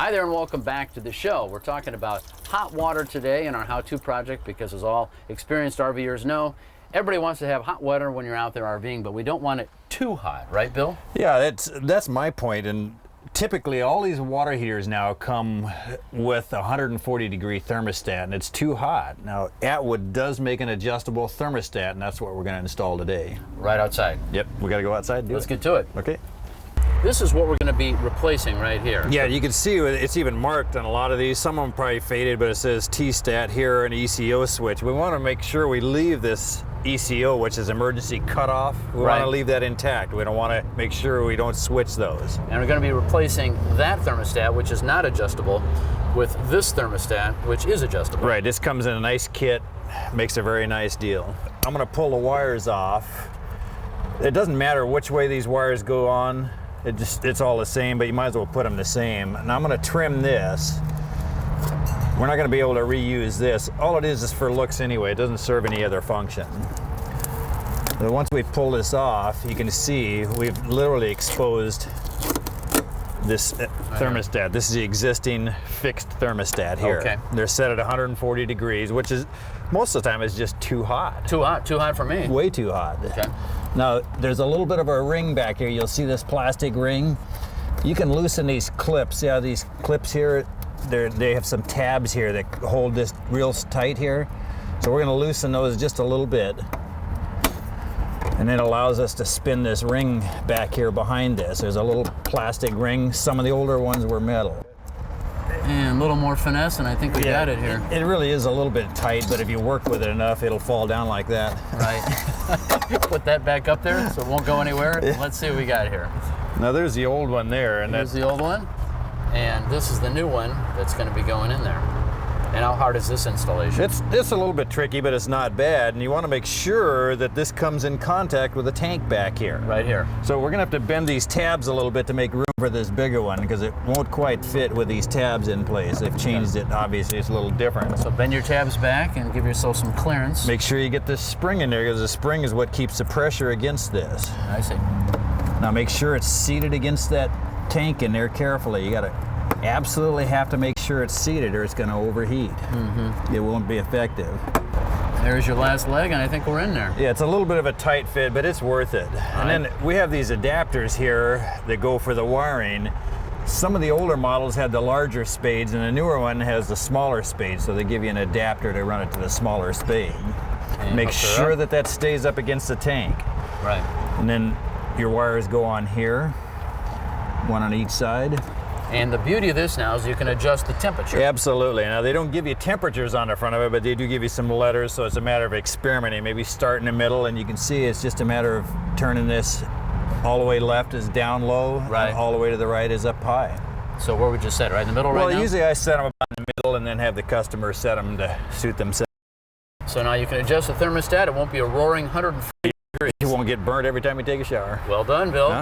Hi there and welcome back to the show. We're talking about hot water today in our how-to project because as all experienced RVers know, everybody wants to have hot water when you're out there RVing, but we don't want it too hot, right, Bill? Yeah, that's my point. And typically all these water heaters now come with a 140-degree thermostat, and it's too hot. Now, Atwood does make an adjustable thermostat, and that's what we're going to install today. Right outside. Yep, we got to go outside and do it. Let's get to it. Okay. This is what we're going to be replacing right here. Yeah, you can see it's even marked on a lot of these. Some of them probably faded, but it says T-stat here, an ECO switch. We want to make sure we leave this ECO, which is emergency cutoff. We want to leave that intact. We don't want to make sure we don't switch those. And we're going to be replacing that thermostat, which is not adjustable, with this thermostat, which is adjustable. Right, this comes in a nice kit, makes a very nice deal. I'm going to pull the wires off. It doesn't matter which way these wires go on. It's all the same, but you might as well put them the same. And I'm going to trim this. We're not going to be able to reuse this. All it is for looks anyway. It doesn't serve any other function. But once we pull this off, you can see we've literally exposed this thermostat. This is the existing fixed thermostat here. Okay. They're set at 140 degrees, which is most of the time is just too hot. Too hot for me. Way too hot. Okay. Now, there's a little bit of a ring back here. You'll see this plastic ring. You can loosen these clips. See how these clips here, they have some tabs here that hold this real tight here. So we're gonna loosen those just a little bit. And it allows us to spin this ring back here behind this. There's a little plastic ring. Some of the older ones were metal. And a little more finesse, and I think we got it here. It really is a little bit tight, but if you work with it enough, it'll fall down like that. Right. Put that back up there so it won't go anywhere. Yeah. Let's see what we got here. Now there's the old one there. And there's the old one. And this is the new one that's going to be going in there. And how hard is this installation? It's a little bit tricky, but it's not bad. And you want to make sure that this comes in contact with the tank back here. Right here. So we're going to have to bend these tabs a little bit to make room for this bigger one because it won't quite fit with these tabs in place. They've changed it. Obviously, it's a little different. So bend your tabs back and give yourself some clearance. Make sure you get this spring in there because the spring is what keeps the pressure against this. I see. Now make sure it's seated against that tank in there carefully. You got to absolutely have to make sure it's seated or it's going to overheat. It won't be effective. There's your last leg, and I think we're in there. Yeah, it's a little bit of a tight fit, but it's worth it. And then we have these adapters here that go for the wiring. Some of the older models had the larger spades, and the newer one has the smaller spade, so they give you an adapter to run it to the smaller spade. And make sure that that stays up against the tank. Right. And then your wires go on here, one on each side. And the beauty of this now is you can adjust the temperature. Absolutely. Now, they don't give you temperatures on the front of it, but they do give you some letters, so it's a matter of experimenting. Maybe start in the middle, and you can see it's just a matter of turning this all the way left is down low, and all the way to the right is up high. So where would you set it? Right in the middle right now? Well, usually I set them about in the middle and then have the customer set them to suit themselves. So now you can adjust the thermostat. It won't be a roaring 140 degrees. You won't get burnt every time you take a shower. Well done, Bill. Huh?